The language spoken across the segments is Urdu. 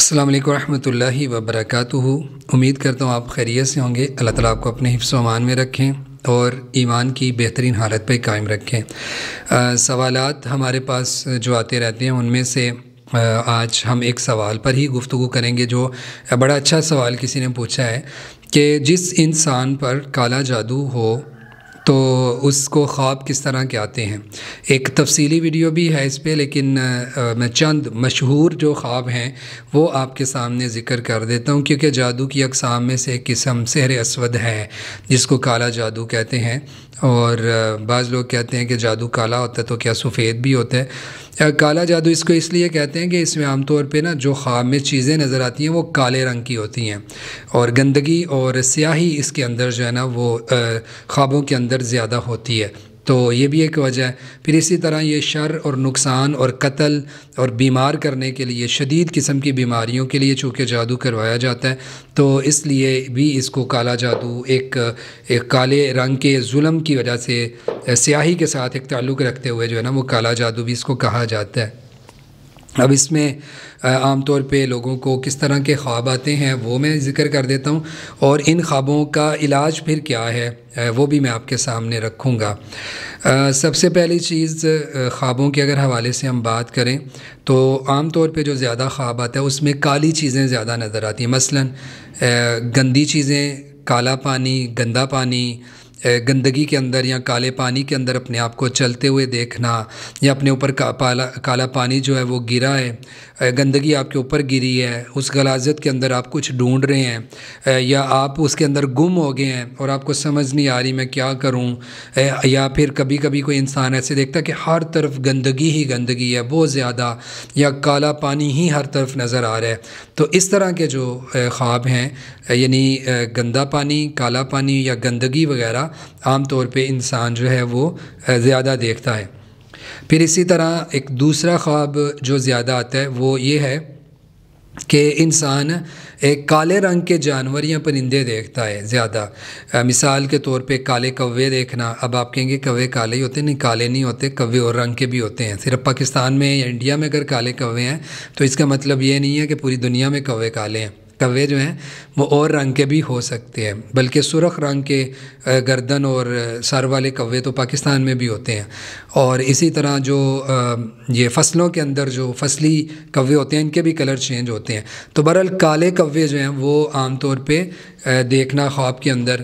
السلام علیکم ورحمۃ اللہ وبرکاتہ۔ امید کرتا ہوں آپ خیریت سے ہوں گے۔ اللہ تعالیٰ آپ کو اپنے حفظ و امان میں رکھیں اور ایمان کی بہترین حالت پہ قائم رکھیں۔ سوالات ہمارے پاس جو آتے رہتے ہیں ان میں سے آج ہم ایک سوال پر ہی گفتگو کریں گے جو بڑا اچھا سوال کسی نے پوچھا ہے کہ جس انسان پر کالا جادو ہو تو اس کو خواب کس طرح کے آتے ہیں۔ ایک تفصیلی ویڈیو بھی ہے اس پہ، لیکن میں چند مشہور جو خواب ہیں وہ آپ کے سامنے ذکر کر دیتا ہوں، کیونکہ جادو کی اقسام میں سے ایک قسم سحر اسود ہے جس کو کالا جادو کہتے ہیں، اور بعض لوگ کہتے ہیں کہ جادو کالا ہوتا ہے تو کیا سفید بھی ہوتا ہے۔ کالا جادو اس کو اس لیے کہتے ہیں کہ اس میں عام طور پہ جو خواب میں چیزیں نظر آتی ہیں وہ کالے رنگ کی ہوتی ہیں، اور گندگی اور سیاہی اس کے اندر جو ہے نا وہ خوابوں کے اندر زیادہ ہوتی ہے، تو یہ بھی ایک وجہ ہے۔ پھر اسی طرح یہ شر اور نقصان اور قتل اور بیمار کرنے کے لیے، شدید قسم کی بیماریوں کے لیے چونکہ جادو کروایا جاتا ہے، تو اس لیے بھی اس کو کالا جادو ایک کالے رنگ کے ظلم کی وجہ سے سیاہی کے ساتھ ایک تعلق رکھتے ہوئے جو ہے نا وہ کالا جادو بھی اس کو کہا جاتا ہے۔ اب اس میں عام طور پہ لوگوں کو کس طرح کے خواب آتے ہیں وہ میں ذکر کر دیتا ہوں، اور ان خوابوں کا علاج پھر کیا ہے وہ بھی میں آپ کے سامنے رکھوں گا۔ سب سے پہلی چیز، خوابوں کے اگر حوالے سے ہم بات کریں تو عام طور پہ جو زیادہ خواب آتا ہے اس میں کالی چیزیں زیادہ نظر آتی ہیں، مثلاً گندی چیزیں، کالا پانی، گندا پانی، گندگی کے اندر یا کالے پانی کے اندر اپنے آپ کو چلتے ہوئے دیکھنا، یا اپنے اوپر کالا پانی جو ہے وہ گرا ہے، گندگی آپ کے اوپر گری ہے، اس غلاظت کے اندر آپ کچھ ڈھونڈ رہے ہیں، یا آپ اس کے اندر گم ہو گئے ہیں اور آپ کو سمجھ نہیں آ رہی میں کیا کروں، یا پھر کبھی کبھی کوئی انسان ایسے دیکھتا ہے کہ ہر طرف گندگی ہی گندگی ہے بہت زیادہ، یا کالا پانی ہی ہر طرف نظر آ رہا ہے۔ تو اس طرح کے جو خواب ہیں، یعنی گندا پانی، کالا پانی یا گندگی وغیرہ، عام طور پہ انسان جو ہے وہ زیادہ دیکھتا ہے۔ پھر اسی طرح ایک دوسرا خواب جو زیادہ آتا ہے وہ یہ ہے کہ انسان ایک کالے رنگ کے جانور یا پرندے دیکھتا ہے زیادہ، مثال کے طور پہ کالے کوے دیکھنا۔ اب آپ کہیں گے کوے کالے ہی ہوتے ہیں؟ نہیں، کالے نہیں ہوتے، کوے اور رنگ کے بھی ہوتے ہیں۔ صرف پاکستان میں یا انڈیا میں اگر کالے کوے ہیں تو اس کا مطلب یہ نہیں ہے کہ پوری دنیا میں کوے کالے ہیں۔ کوے جو ہیں وہ اور رنگ کے بھی ہو سکتے ہیں، بلکہ سرخ رنگ کے گردن اور سر والے کوے تو پاکستان میں بھی ہوتے ہیں، اور اسی طرح جو یہ فصلوں کے اندر جو فصلی کوے ہوتے ہیں ان کے بھی کلر چینج ہوتے ہیں۔ تو بہرحال کالے کوے جو ہیں وہ عام طور پہ دیکھنا خواب کے اندر۔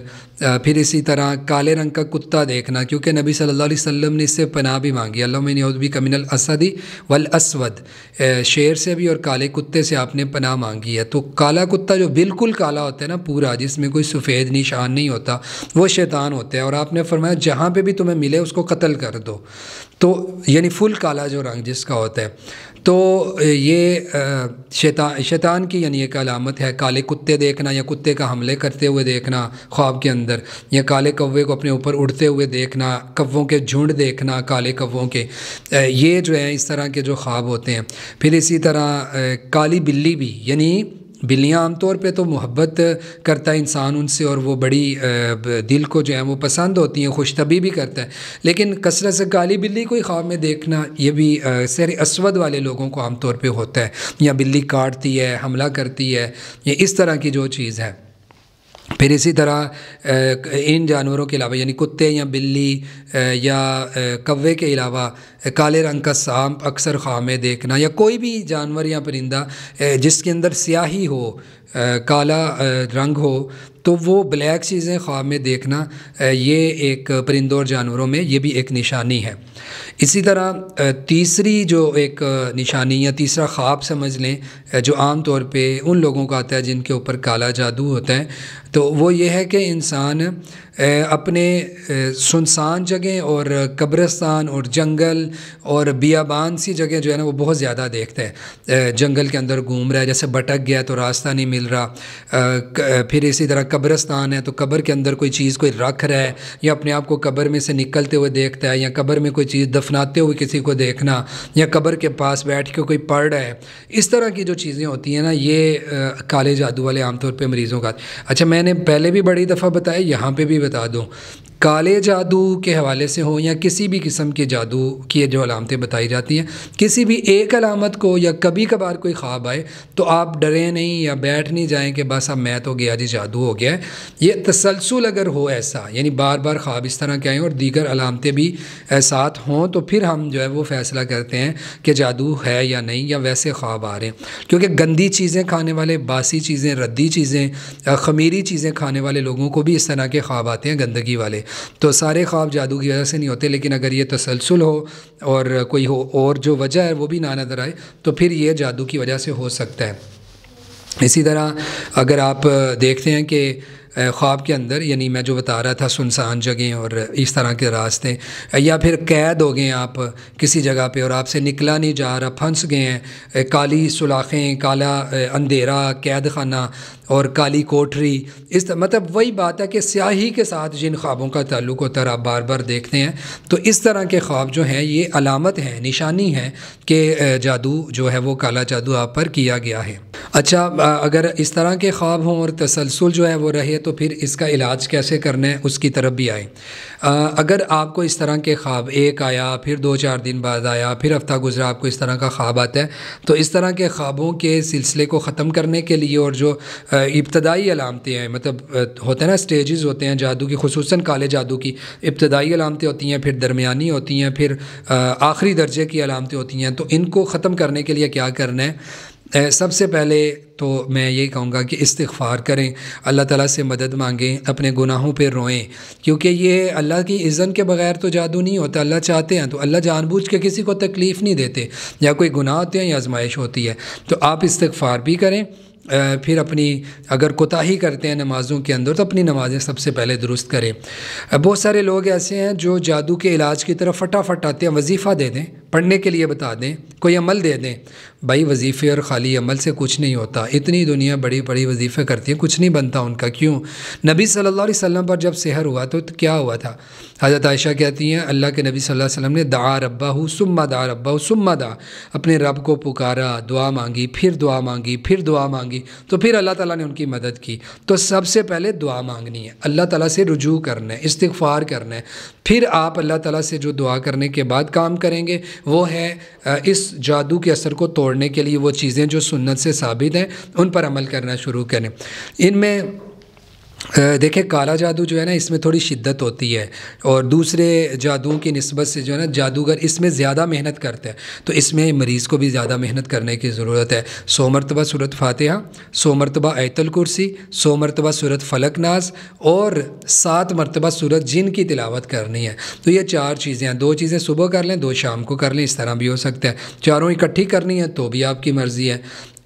پھر اسی طرح کالے رنگ کا کتا دیکھنا، کیونکہ نبی صلی اللہ علیہ وسلم نے اس سے پناہ بھی مانگی، اللہم انی اعوذ بک من الاسد والاسود، شیر سے بھی اور کالے کتے سے آپ نے پناہ مانگی ہے۔ تو کالا کتا جو بالکل کالا ہوتا ہے نا پورا، جس میں کوئی سفید نشان نہیں ہوتا، وہ شیطان ہوتا ہے، اور آپ نے فرمایا جہاں پہ بھی تمہیں ملے اس کو قتل کر دو، تو یعنی فل کالا جو رنگ جس کا ہوتا ہے، تو یہ شیطان کی یعنی ایک علامت ہے۔ کالے کتے دیکھنا یا کتے کا حملے کرتے ہوئے دیکھنا خواب کے اندر، یا کالے کوے کو اپنے اوپر اڑتے ہوئے دیکھنا، کووں کے جھنڈ دیکھنا کالے کووں کے، یہ جو ہے اس طرح کے جو خواب ہوتے ہیں۔ پھر اسی طرح کالی بلی بھی، یعنی بلیاں عام طور پہ تو محبت کرتا ہے انسان ان سے، اور وہ بڑی دل کو جو ہے وہ پسند ہوتی ہیں، خوش طبعی بھی کرتا ہے، لیکن کثرت سے کالی بلی کو خواب میں دیکھنا یہ بھی سحر اسود والے لوگوں کو عام طور پہ ہوتا ہے، یا بلی کاٹتی ہے، حملہ کرتی ہے، یہ اس طرح کی جو چیز ہے۔ پھر اسی طرح ان جانوروں کے علاوہ یعنی کتے یا بلی یا کوے کے علاوہ کالے رنگ کا سانپ اکثر خواب میں دیکھنا، یا کوئی بھی جانور یا پرندہ جس کے اندر سیاہی ہو، کالا رنگ ہو، تو وہ بلیک چیزیں خواب میں دیکھنا، یہ ایک پرندوں اور جانوروں میں یہ بھی ایک نشانی ہے۔ اسی طرح تیسری جو ایک نشانی یا تیسرا خواب سمجھ لیں جو عام طور پہ ان لوگوں کا آتا ہے جن کے اوپر کالا جادو ہوتا ہے، تو وہ یہ ہے کہ انسان اپنے سنسان جگہیں اور قبرستان اور جنگل اور بیابان سی جگہ جو ہے نا وہ بہت زیادہ دیکھتا ہے، جنگل کے اندر گھوم رہا ہے، جیسے بھٹک گیا تو راستہ نہیں مل رہا، پھر اسی طرح قبرستان ہے تو قبر کے اندر کوئی چیز کوئی رکھ رہا ہے، یا اپنے آپ کو قبر میں سے نکلتے ہوئے دیکھتا ہے، یا قبر میں کوئی چیز دفناتے ہوئے کسی کو دیکھنا، یا قبر کے پاس بیٹھ کے کوئی پڑھ رہا ہے، اس طرح کی جو چیزیں ہوتی ہیں نا یہ کالے جادو والے عام طور پہ مریضوں کا۔ اچھا، میں نے پہلے بھی بڑی دفعہ بتایا، یہاں پہ بھی بتا دوں، کالے جادو کے حوالے سے ہوں یا کسی بھی قسم کے جادو کی جو علامتیں بتائی جاتی ہیں، کسی بھی ایک علامت کو یا کبھی کبھار کوئی خواب آئے تو آپ ڈریں نہیں یا بیٹھ نہیں جائیں کہ بس اب میں تو گیا جی جادو ہو گیا ہے۔ یہ تسلسل اگر ہو ایسا، یعنی بار بار خواب اس طرح کے آئیں اور دیگر علامتیں بھی ساتھ ہوں، تو پھر ہم جو ہے وہ فیصلہ کرتے ہیں کہ جادو ہے یا نہیں، یا ویسے خواب آ رہے ہیں۔ کیونکہ گندی چیزیں کھانے والے، باسی چیزیں، ردی چیزیں، خمیری چیزیں کھانے والے لوگوں کو بھی اس طرح کے خواب آتے ہیں، گندگی والے۔ تو سارے خواب جادو کی وجہ سے نہیں ہوتے، لیکن اگر یہ تسلسل ہو اور کوئی ہو اور جو وجہ ہے وہ بھی نہ نظر آئے تو پھر یہ جادو کی وجہ سے ہو سکتا ہے۔ اسی طرح اگر آپ دیکھتے ہیں کہ خواب کے اندر، یعنی میں جو بتا رہا تھا سنسان جگہیں اور اس طرح کے راستے، یا پھر قید ہو گئے ہیں آپ کسی جگہ پہ اور آپ سے نکلا نہیں جا رہا، پھنس گئے ہیں، کالی سلاخیں، کالا اندھیرا، قید خانہ اور کالی کوٹری، مطلب وہی بات ہے کہ سیاہی کے ساتھ جن خوابوں کا تعلق ہوتا ہے آپ بار بار دیکھتے ہیں، تو اس طرح کے خواب جو ہیں یہ علامت ہے، نشانی ہے کہ جادو جو ہے وہ کالا جادو آپ پر کیا گیا ہے۔ اچھا، اگر اس طرح کے خواب ہوں اور تسلسل جو ہے وہ رہے تو پھر اس کا علاج کیسے کرنا ہے اس کی طرف بھی آئیں۔ اگر آپ کو اس طرح کے خواب ایک آیا، پھر 2-4 دن بعد آیا، پھر ہفتہ گزرا آپ کو اس طرح کا خواب آتا ہے، تو اس طرح کے خوابوں کے سلسلے کو ختم کرنے کے لیے اور جو ابتدائی علامتیں ہیں، مطلب ہوتے ہیں نا سٹیجز ہوتے ہیں جادو کی، خصوصاً کالے جادو کی ابتدائی علامتیں ہوتی ہیں، پھر درمیانی ہوتی ہیں، پھر آخری درجے کی علامتیں ہوتی ہیں، تو ان کو ختم کرنے کے لیے کیا کرنا ہے؟ سب سے پہلے تو میں یہی کہوں گا کہ استغفار کریں، اللہ تعالیٰ سے مدد مانگیں، اپنے گناہوں پہ روئیں، کیونکہ یہ اللہ کی اذن کے بغیر تو جادو نہیں ہوتا۔ اللہ چاہتے ہیں تو اللہ جان بوجھ کے کسی کو تکلیف نہیں دیتے، یا کوئی گناہ ہوتے ہیں یا آزمائش ہوتی ہے، تو آپ استغفار بھی کریں۔ پھر اپنی اگر کوتاہی کرتے ہیں نمازوں کے اندر تو اپنی نمازیں سب سے پہلے درست کریں۔ بہت سارے لوگ ایسے ہیں جو جادو کے علاج کی طرف فٹافٹ آتے ہیں، وظیفہ دے دیں، پڑھنے کے لیے بتا دیں، کوئی عمل دے دیں۔ بھائی وظیفے اور خالی عمل سے کچھ نہیں ہوتا، اتنی دنیا بڑی بڑی وظیفے کرتی ہے، کچھ نہیں بنتا ان کا۔ کیوں؟ نبی صلی اللہ علیہ وسلم پر جب سحر ہوا تو کیا ہوا تھا؟ حضرت عائشہ کہتی ہیں اللہ کے نبی صلی اللہ علیہ وسلم نے دعا ربہ ثم دعا ربہ ثم دعا، اپنے رب کو پکارا، دعا مانگی، پھر دعا مانگی، پھر دعا مانگی، تو پھر اللہ تعالیٰ نے ان کی مدد کی۔ تو سب سے پہلے دعا مانگنی ہے، اللہ تعالیٰ سے رجوع کرنا ہے، استغفار کرنا ہے، پھر آپ اللہ تعالیٰ سے جو دعا کرنے کے بعد کام کریں گے وہ ہے اس جادو کے اثر کو توڑنے کے لیے وہ چیزیں جو سنت سے ثابت ہیں ان پر عمل کرنا شروع کریں۔ ان میں دیکھیں کالا جادو جو ہے نا اس میں تھوڑی شدت ہوتی ہے، اور دوسرے جادوؤں کی نسبت سے جو ہے نا جادوگر اس میں زیادہ محنت کرتے ہیں، تو اس میں مریض کو بھی زیادہ محنت کرنے کی ضرورت ہے۔ 100 مرتبہ سورۃ فاتحہ، 100 مرتبہ آیت الکرسی، 100 مرتبہ سورۃ فلق ناس اور 7 مرتبہ سورۃ جن کی تلاوت کرنی ہے۔ تو یہ 4 چیزیں ہیں، 2 چیزیں صبح کر لیں، 2 شام کو کر لیں، اس طرح بھی ہو سکتا ہے۔ چاروں اکٹھی کرنی ہے تو بھی آپ کی مرضی ہے۔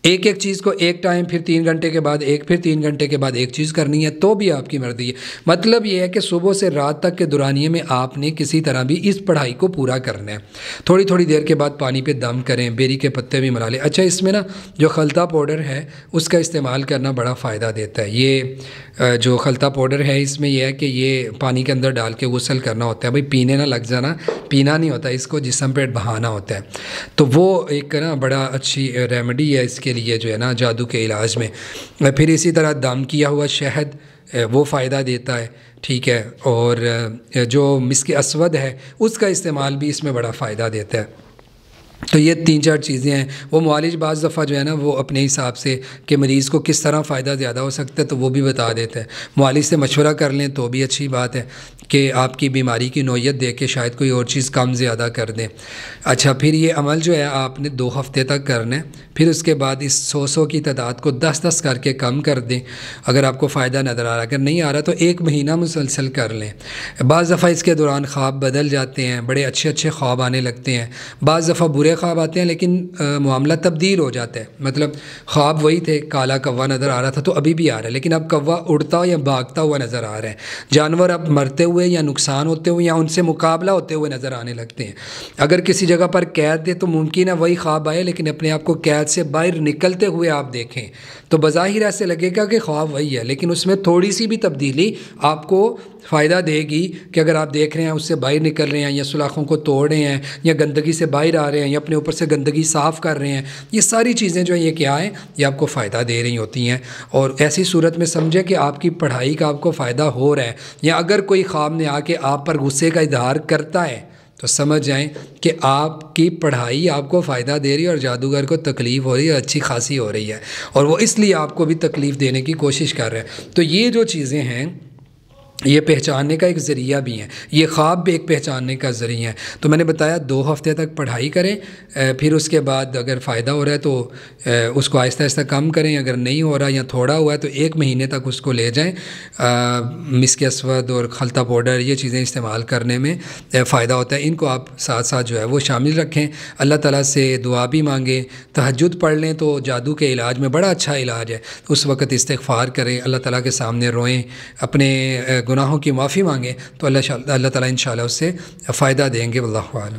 ایک چیز کو ایک ٹائم، پھر 3 گھنٹے کے بعد ایک، پھر 3 گھنٹے کے بعد ایک چیز کرنی ہے تو بھی آپ کی مرضی ہے۔ مطلب یہ ہے کہ صبح سے رات تک کے دورانیے میں آپ نے کسی طرح بھی اس پڑھائی کو پورا کرنا ہے۔ تھوڑی تھوڑی دیر کے بعد پانی پہ دم کریں، بیری کے پتے بھی ملا لیں۔ اچھا، اس میں نا جو خلطہ پاؤڈر ہے اس کا استعمال کرنا بڑا فائدہ دیتا ہے۔ یہ جو خلطہ پاؤڈر ہے اس میں یہ ہے کہ یہ پانی کے اندر ڈال کے غسل کرنا ہوتا ہے، بھائی پینے نہ لگ جانا، پینا نہیں ہوتا، اس کو جسم پہ بہانا ہوتا ہے۔ تو وہ ایک نا بڑا اچھی ریمیڈی ہے اس کے لیے جو ہے نا جادو کے علاج میں۔ پھر اسی طرح دم کیا ہوا شہد وہ فائدہ دیتا ہے، ٹھیک ہے، اور جو مسک اسود ہے اس کا استعمال بھی اس میں بڑا فائدہ دیتا ہے۔ تو یہ 3-4 چیزیں ہیں۔ وہ معالج بعض دفعہ جو ہے نا وہ اپنے حساب سے کہ مریض کو کس طرح فائدہ زیادہ ہو سکتا ہے تو وہ بھی بتا دیتا ہے۔ معالج سے مشورہ کر لیں تو بھی اچھی بات ہے کہ آپ کی بیماری کی نوعیت دیکھ کے شاید کوئی اور چیز کم زیادہ کر دیں۔ اچھا، پھر یہ عمل جو ہے آپ نے 2 ہفتے تک کرنا ہے، پھر اس کے بعد اس 100 کی تعداد کو 10 کر کے کم کر دیں اگر آپ کو فائدہ نظر آ رہا۔ اگر نہیں آ رہا تو 1 مہینہ مسلسل کر لیں۔ بعض دفعہ اس کے دوران خواب بدل جاتے ہیں، بڑے اچھے اچھے خواب آنے لگتے ہیں، بعض دفعہ برے خواب آتے ہیں لیکن معاملہ تبدیل ہو جاتا ہے۔ مطلب خواب وہی تھے، کالا کوا نظر آ رہا تھا تو ابھی بھی آ رہا ہے، لیکن اب کوا اڑتا یا بھاگتا ہوا نظر آ رہا ہے، جانور اب مرتے ہوئے یا نقصان ہوتے ہوئے یا ان سے مقابلہ ہوتے ہوئے نظر آنے لگتے ہیں۔ اگر کسی جگہ پر قید دے تو ممکن ہے وہی خواب آئے لیکن اپنے آپ کو قید سے باہر نکلتے ہوئے آپ دیکھیں تو بظاہر ایسے لگے گا کہ خواب وہی ہے، لیکن اس میں تھوڑی سی بھی تبدیلی آپ کو فائدہ دے گی کہ اگر آپ دیکھ رہے ہیں اس سے باہر نکل رہے ہیں یا سلاخوں کو توڑ رہے ہیں یا گندگی سے باہر آ رہے ہیں ہیں، اپنے اوپر سے گندگی صاف کر رہے ہیں، یہ ساری چیزیں جو ہیں یہ کیا ہیں، یہ آپ کو فائدہ دے رہی ہوتی ہیں۔ اور ایسی صورت میں سمجھیں کہ آپ کی پڑھائی کا آپ کو فائدہ ہو رہا ہے، یا اگر کوئی خواب میں آ کے آپ پر غصے کا اظہار کرتا ہے تو سمجھ جائیں کہ آپ کی پڑھائی آپ کو فائدہ دے رہی ہے اور جادوگر کو تکلیف ہو رہی ہے، اچھی خاصی ہو رہی ہے، اور وہ اس لیے آپ کو بھی تکلیف دینے کی کوشش کر رہے ہیں۔ تو یہ جو چیزیں ہیں یہ پہچاننے کا ایک ذریعہ بھی ہیں، یہ خواب بھی ایک پہچاننے کا ذریعہ ہے۔ تو میں نے بتایا 2 ہفتے تک پڑھائی کریں، پھر اس کے بعد اگر فائدہ ہو رہا ہے تو اس کو آہستہ آہستہ کم کریں، اگر نہیں ہو رہا یا تھوڑا ہوا ہے تو 1 مہینے تک اس کو لے جائیں۔ مسک اسود اور خلطہ پاؤڈر یہ چیزیں استعمال کرنے میں فائدہ ہوتا ہے، ان کو آپ ساتھ ساتھ جو ہے وہ شامل رکھیں۔ اللہ تعالیٰ سے دعا بھی مانگیں، تہجد پڑھ لیں تو جادو کے علاج میں بڑا اچھا علاج ہے، اس وقت استغفار کریں، اللہ تعالیٰ کے سامنے روئیں، اپنے گناہوں کی معافی مانگیں، تو اللہ تعالیٰ انشاءاللہ اس سے فائدہ دیں گے۔ واللہ اعلم۔